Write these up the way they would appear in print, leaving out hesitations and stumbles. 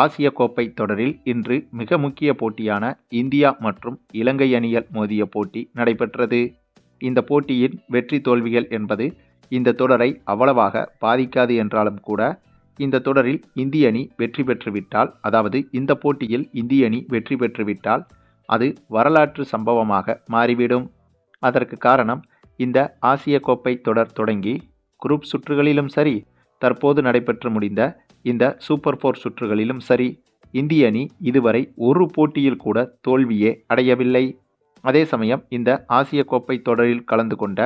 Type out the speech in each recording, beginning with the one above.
ஆசிய கோப்பை தொடரில் இன்று மிக முக்கிய போட்டியான இந்தியா மற்றும் இலங்கை அணிகள் மோதிய போட்டி நடைபெற்றது. இந்த போட்டியின் வெற்றி தோல்விகள் என்பது இந்த தொடரை அவ்வளவாக பாதிக்காது என்றாலும் கூட, இந்த தொடரில் இந்திய அணி வெற்றி பெற்றுவிட்டால், அதாவது இந்த போட்டியில் இந்திய அணி வெற்றி பெற்றுவிட்டால் அது வரலாற்று சம்பவமாக மாறிவிடும். அதற்கு காரணம், இந்த ஆசிய கோப்பை தொடர் தொடங்கி குரூப் சுற்றுகளிலும் சரி, தற்போது நடைபெற்று முடிந்த இந்த சூப்பர் 4 சுற்றுகளிலும் சரி, இந்திய அணி இதுவரை ஒரு போட்டியில் கூட தோல்வியே அடையவில்லை. அதே சமயம் இந்த ஆசிய கோப்பை தொடரில் கலந்து கொண்ட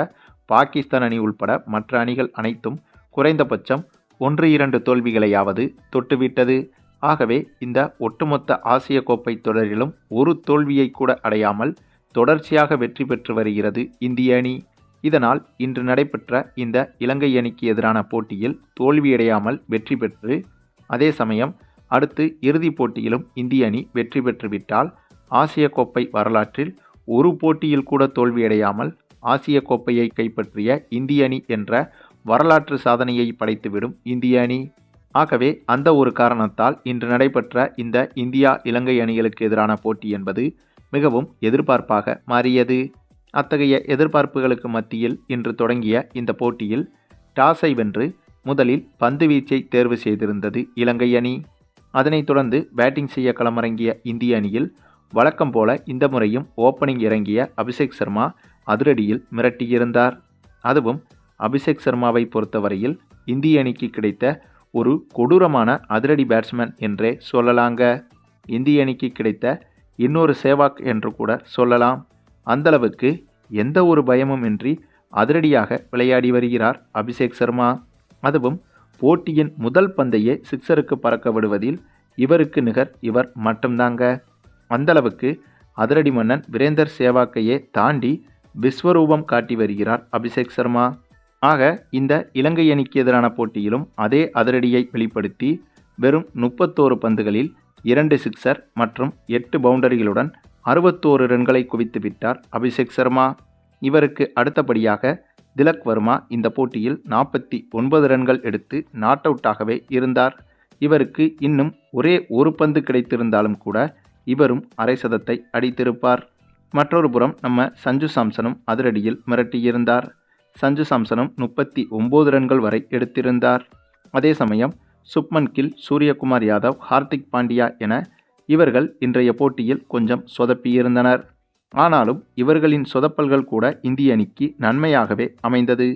பாகிஸ்தான் அணி உள்பட மற்ற அணிகள் அனைத்தும் குறைந்தபட்சம் 1-2 தோல்விகளையாவது தொட்டுவிட்டது. ஆகவே இந்த ஒட்டுமொத்த ஆசிய கோப்பை தொடரிலும் ஒரு தோல்வியை கூட அடையாமல் தொடர்ச்சியாக வெற்றி பெற்று வருகிறது இந்திய அணி. இதனால் இன்று நடைபெற்ற இந்த இலங்கை அணிக்கு எதிரான போட்டியில் தோல்வியடையாமல் வெற்றி பெற்று, அதே சமயம் அடுத்து இறுதிப் போட்டியிலும் இந்திய அணி வெற்றி பெற்றுவிட்டால் ஆசிய கோப்பை வரலாற்றில் ஒரு போட்டியில் கூட தோல்வியடையாமல் ஆசிய கோப்பையை கைப்பற்றிய இந்திய அணி என்ற வரலாற்று சாதனையை படைத்துவிடும் இந்திய அணி. ஆகவே அந்த ஒரு காரணத்தால் இன்று நடைபெற்ற இந்த இந்தியா இலங்கை அணிகளுக்கு எதிரான போட்டி என்பது மிகவும் எதிர்பார்ப்பாக மாறியது. அத்தகைய எதிர்பார்ப்புகளுக்கு மத்தியில் இன்று தொடங்கிய இந்த போட்டியில் டாஸை வென்று முதலில் பந்து வீச்சை தேர்வு செய்திருந்தது இலங்கை அணி. அதனைத் தொடர்ந்து பேட்டிங் செய்ய களமிறங்கிய இந்திய அணியில் வழக்கம் போல இந்த முறையும் ஓப்பனிங் இறங்கிய அபிஷேக் சர்மா அதிரடியில் மிரட்டியிருந்தார். அதுவும் அபிஷேக் சர்மாவை பொறுத்தவரையில் இந்திய அணிக்கு கிடைத்த ஒரு கொடூரமான அதிரடி பேட்ஸ்மேன் என்றே சொல்லலாங்க. இந்திய அணிக்கு கிடைத்த இன்னொரு சேவாக் என்று கூட சொல்லலாம். அந்தளவுக்கு எந்த ஒரு பயமும் இன்றி அதிரடியாக விளையாடி வருகிறார் அபிஷேக் சர்மா. அதுவும் போட்டியின் முதல் பந்தையே சிக்ஸருக்கு பறக்க விடுவதில் இவருக்கு நிகர் இவர் மட்டும்தாங்க. அந்தளவுக்கு அதிரடி மன்னன் வீரேந்தர் சேவாக்கையே தாண்டி விஸ்வரூபம் காட்டி வருகிறார் அபிஷேக் சர்மா. ஆக இந்த இலங்கை அணிக்கு எதிரான போட்டியிலும் அதே அதிரடியை வெளிப்படுத்தி வெறும் 31 பந்துகளில் 2 சிக்ஸர் மற்றும் 8 பவுண்டரிகளுடன் 61 ரன்களை குவித்து விட்டார் அபிஷேக் சர்மா. இவருக்கு அடுத்தபடியாக திலக் வர்மா இந்த போட்டியில் 49 ரன்கள் எடுத்து நாட் அவுட்டாகவே இருந்தார். இவருக்கு இன்னும் ஒரே ஒரு பந்து கிடைத்திருந்தாலும் கூட இவரும் அரை சதத்தை அடித்திருப்பார். மற்றொரு புறம் நம்ம சஞ்சு சாம்சனும் அதிரடியில் மிரட்டியிருந்தார். சஞ்சு சாம்சனும் 39 ரன்கள் வரை எடுத்திருந்தார். அதே சமயம் சுப்மன் கில், சூரியகுமார் யாதவ், ஹார்திக் பாண்டியா என இவர்கள் இன்றைய போட்டியில் கொஞ்சம் சொதப்பியிருந்தனர். ஆனாலும் இவர்களின் சொதப்பல்கள் கூட இந்திய அணிக்கு நன்மையாகவே அமைந்தது.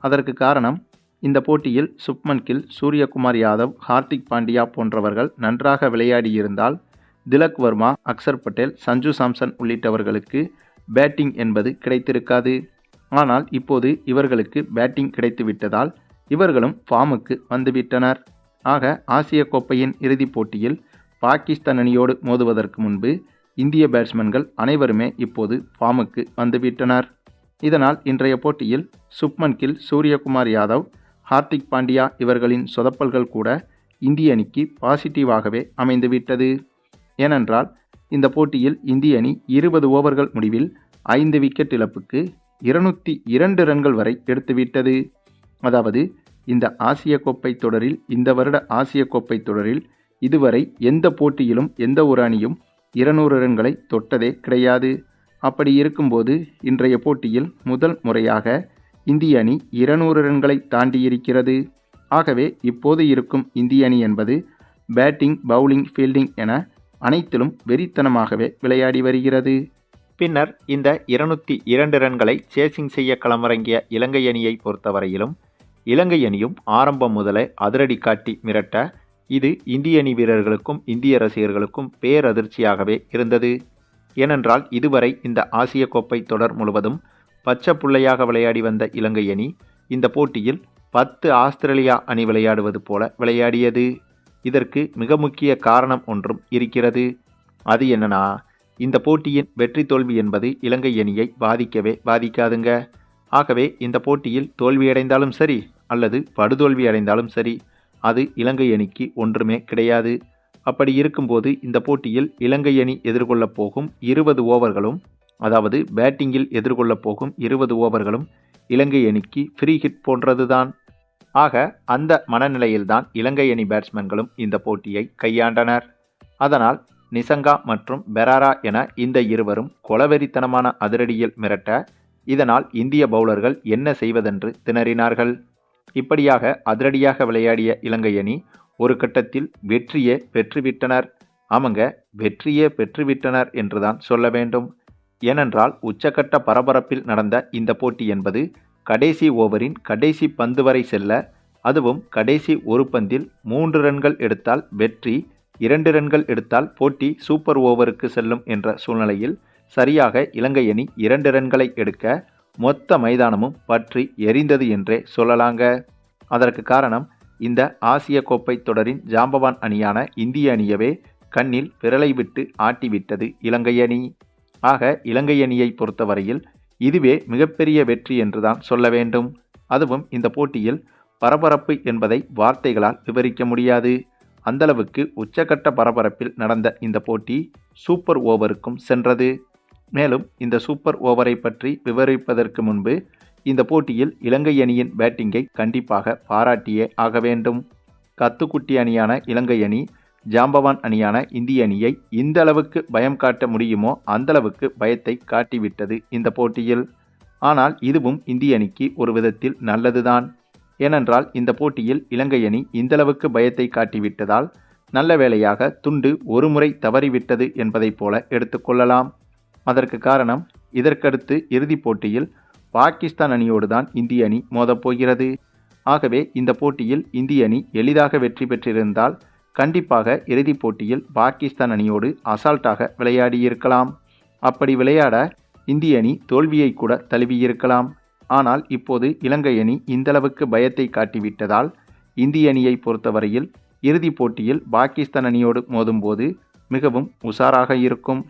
அதற்கு காரணம், இந்த போட்டியில் சுப்மன் கில், சூரியகுமார் யாதவ், ஹார்திக் பாண்டியா போன்றவர்கள் நன்றாக விளையாடியிருந்தால் திலக் வர்மா, அக்சர் பட்டேல், சஞ்சு சாம்சன் உள்ளிட்டவர்களுக்கு பேட்டிங் என்பது கிடைத்திருக்காது. ஆனால் இப்போது இவர்களுக்கு பேட்டிங் கிடைத்துவிட்டதால் இவர்களும் ஃபார்முக்கு வந்துவிட்டனர். ஆக ஆசிய கோப்பையின் இறுதிப் போட்டியில் பாகிஸ்தான் அணியோடு மோதுவதற்கு முன்பு இந்திய பேட்ஸ்மேன்கள் அனைவருமே இப்போது ஃபார்முக்கு வந்துவிட்டனர். இதனால் இன்றைய போட்டியில் சுப்மன் கில், சூரியகுமார் யாதவ், ஹார்திக் பாண்டியா இவர்களின் சொதப்பல்கள் கூட இந்திய அணிக்கு பாசிட்டிவாகவே அமைந்துவிட்டது. ஏனென்றால் இந்த போட்டியில் இந்திய அணி 20 ஓவர்கள் முடிவில் 5 விக்கெட் இழப்புக்கு 202 ரன்கள் வரை எடுத்துவிட்டது. அதாவது இந்த ஆசிய கோப்பை தொடரில், இந்த வருட ஆசிய கோப்பை தொடரில் இதுவரை எந்த போட்டியிலும் எந்த ஒரு அணியும் 200 ரன்களை தொட்டதே கிடையாது. அப்படி இருக்கும்போது இன்றைய போட்டியில் முதல் முறையாக இந்திய அணி 200 ரன்களை தாண்டியிருக்கிறது. ஆகவே இப்போது இருக்கும் இந்திய அணி என்பது பேட்டிங், பவுலிங், ஃபீல்டிங் என அனைத்திலும் வெறித்தனமாகவே விளையாடி வருகிறது. பின்னர் இந்த 202 ரன்களை சேசிங் செய்ய களமிறங்கிய இலங்கை அணியை பொறுத்தவரையிலும் இலங்கை அணியும் ஆரம்பம் முதலே அதிரடி காட்டி மிரட்ட இது இந்திய அணி வீரர்களுக்கும் இந்திய ரசிகர்களுக்கும் பேரதிர்ச்சியாகவே இருந்தது. ஏனென்றால் இதுவரை இந்த ஆசிய கோப்பை தொடர் முழுவதும் பச்சை புள்ளையாக விளையாடி வந்த இலங்கை அணி இந்த போட்டியில் 10 ஆஸ்திரேலியா அணி விளையாடுவது போல விளையாடியது. இதற்கு மிக முக்கிய காரணம் ஒன்றும் இருக்கிறது. அது என்னன்னா, இந்த போட்டியின் வெற்றி தோல்வி என்பது இலங்கை அணியை பாதிக்கவே பாதிக்காதுங்க. ஆகவே இந்த போட்டியில் தோல்வியடைந்தாலும் சரி அல்லது படுதோல்வி அடைந்தாலும் சரி, அது இலங்கை அணிக்கு ஒன்றுமே கிடையாது. அப்படி இருக்கும்போது இந்த போட்டியில் இலங்கை அணி எதிர்கொள்ளப் போகும் 20 ஓவர்களும், அதாவது பேட்டிங்கில் எதிர்கொள்ளப் போகும் 20 ஓவர்களும் இலங்கை அணிக்கு ஃப்ரீ ஹிட் போன்றதுதான். ஆக அந்த மனநிலையில்தான் இலங்கை அணி பேட்ஸ்மேன்களும் இந்த போட்டியை கையாண்டனர். அதனால் நிசங்கா மற்றும் பெராரா என இந்த இருவரும் கொலவெறித்தனமான அதிரடியில் மிரட்ட, இதனால் இந்திய பவுலர்கள் என்ன செய்வதென்று திணறினார்கள். இப்படியாக அதிரடியாக விளையாடிய இலங்கை அணி ஒரு கட்டத்தில் வெற்றியே பெற்றுவிட்டனர். ஆமங்க, வெற்றியே பெற்றுவிட்டனர் என்றுதான் சொல்ல வேண்டும். ஏனென்றால் உச்சக்கட்ட பரபரப்பில் நடந்த இந்த போட்டி என்பது கடைசி ஓவரின் கடைசி பந்து வரை செல்ல, அதுவும் கடைசி ஒரு பந்தில் 3 ரன்கள் எடுத்தால் வெற்றி, 2 ரன்கள் எடுத்தால் போட்டி சூப்பர் ஓவருக்கு செல்லும் என்ற சூழ்நிலையில் சரியாக இலங்கை அணி 2 ரன்களை எடுக்க மொத்த மைதானமும் பற்றி எரிந்தது என்றே சொல்லலாங்க. அதற்கு காரணம் இந்த ஆசிய கோப்பை தொடரின் ஜாம்பவான் அணியான இந்திய அணியவே கண்ணில் விரலை விட்டு ஆட்டிவிட்டது இலங்கை அணி. ஆக இலங்கை அணியை பொறுத்தவரையில் இதுவே மிகப்பெரிய வெற்றி என்றுதான் சொல்ல வேண்டும். அதுவும் இந்த போட்டியில் பரபரப்பு என்பதை வார்த்தைகளால் விவரிக்க முடியாது. அந்தளவுக்கு உச்சக்கட்ட பரபரப்பில் நடந்த இந்த போட்டி சூப்பர் ஓவருக்கும் சென்றது. மேலும் இந்த சூப்பர் ஓவரை பற்றி விவரிப்பதற்கு முன்பு இந்த போட்டியில் இலங்கை அணியின் பேட்டிங்கை கண்டிப்பாக பாராட்டியே ஆக வேண்டும். கத்துக்குட்டி அணியான இலங்கை அணி ஜாம்பவான் அணியான இந்திய அணியை இந்த அளவுக்கு பயம் காட்ட முடியுமோ அந்தளவுக்கு பயத்தை காட்டிவிட்டது இந்த போட்டியில். ஆனால் இதுவும் இந்திய அணிக்கு ஒரு விதத்தில் நல்லதுதான். ஏனென்றால் இந்த போட்டியில் இலங்கை அணி இந்தளவுக்கு பயத்தை காட்டிவிட்டதால் நல்ல வேளையாக துண்டு ஒரு முறை தவறிவிட்டது என்பதைப் போல எடுத்துக்கொள்ளலாம். அதற்கு காரணம், இதற்கடுத்து இறுதிப் போட்டியில் பாகிஸ்தான் அணியோடு தான் இந்திய அணி மோதப்போகிறது. ஆகவே இந்த போட்டியில் இந்திய அணி எளிதாக வெற்றி பெற்றிருந்தால் கண்டிப்பாக இறுதிப் போட்டியில் பாகிஸ்தான் அணியோடு அசால்ட்டாக விளையாடியிருக்கலாம். அப்படி விளையாட இந்திய அணி தோல்வியை கூட தழுவியிருக்கலாம். ஆனால் இப்போது இலங்கை அணி இந்தளவுக்கு பயத்தை காட்டிவிட்டதால் இந்திய அணியை பொறுத்தவரையில் இறுதிப் போட்டியில் பாகிஸ்தான் அணியோடு மோதும்போது மிகவும் உஷாராக இருக்கும்.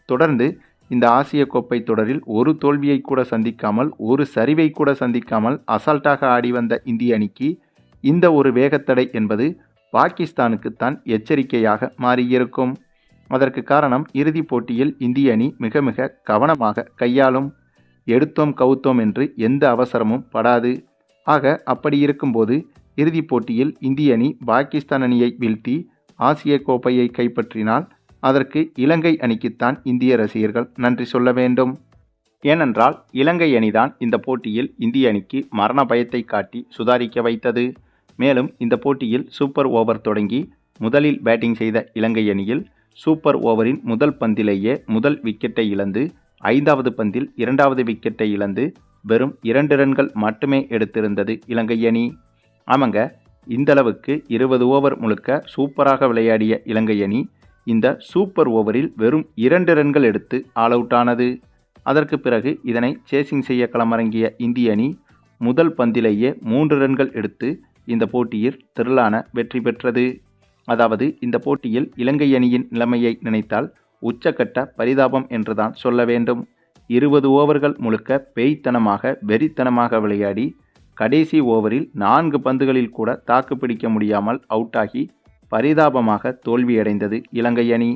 தொடர்ந்து இந்த ஆசிய கோப்பை தொடரில் ஒரு தோல்வியை கூட சந்திக்காமல், ஒரு சரிவை கூட சந்திக்காமல் அசால்ட்டாக ஆடி வந்த இந்திய அணிக்கு இந்த ஒரு வேகத்தடை என்பது பாகிஸ்தானுக்குத்தான் எச்சரிக்கையாக மாறியிருக்கும். அதற்கு காரணம், இறுதிப் போட்டியில் இந்திய அணி மிக மிக கவனமாக கையாளும். எடுத்தோம் கவுத்தோம் என்று எந்த அவசரமும் படாது. ஆக அப்படி இருக்கும்போது இறுதிப் போட்டியில் இந்திய அணி பாகிஸ்தான் அணியை வீழ்த்தி ஆசிய கோப்பையை கைப்பற்றினால் அதற்கு இலங்கை அணிக்குத்தான் இந்திய ரசிகர்கள் நன்றி சொல்ல வேண்டும். ஏனென்றால் இலங்கை அணிதான் இந்த போட்டியில் இந்திய அணிக்கு மரண பயத்தை காட்டி சுதாரிக்க வைத்தது. மேலும் இந்த போட்டியில் சூப்பர் ஓவர் தொடங்கி முதலில் பேட்டிங் செய்த இலங்கை அணியில் சூப்பர் ஓவரின் முதல் பந்திலேயே முதல் விக்கெட்டை இழந்து, 5வது பந்தில் 2வது விக்கெட்டை இழந்து வெறும் 2 ரன்கள் மட்டுமே எடுத்திருந்தது இலங்கை அணி. ஆமாங்க, இந்தளவுக்கு 20 ஓவர் முழுக்க சூப்பராக விளையாடிய இலங்கை அணி இந்த சூப்பர் ஓவரில் வெறும் 2 ரன்கள் எடுத்து ஆல் அவுட் ஆனது. அதற்கு பிறகு இதனை சேசிங் செய்ய களமிறங்கிய இந்திய அணி முதல் பந்திலேயே 3 ரன்கள் எடுத்து இந்த போட்டியில் திரளான வெற்றி பெற்றது. அதாவது இந்த போட்டியில் இலங்கை அணியின் நிலைமையை நினைத்தால் உச்சக்கட்ட பரிதாபம் என்றுதான் சொல்ல வேண்டும். 20 ஓவர்கள் முழுக்க பேய்த்தனமாக வெறித்தனமாக விளையாடி கடைசி ஓவரில் 4 பந்துகளில் கூட தாக்கு பிடிக்க முடியாமல் அவுட் ஆகி பரிதாபமாக தோல்வியடைந்தது இலங்கை அணி.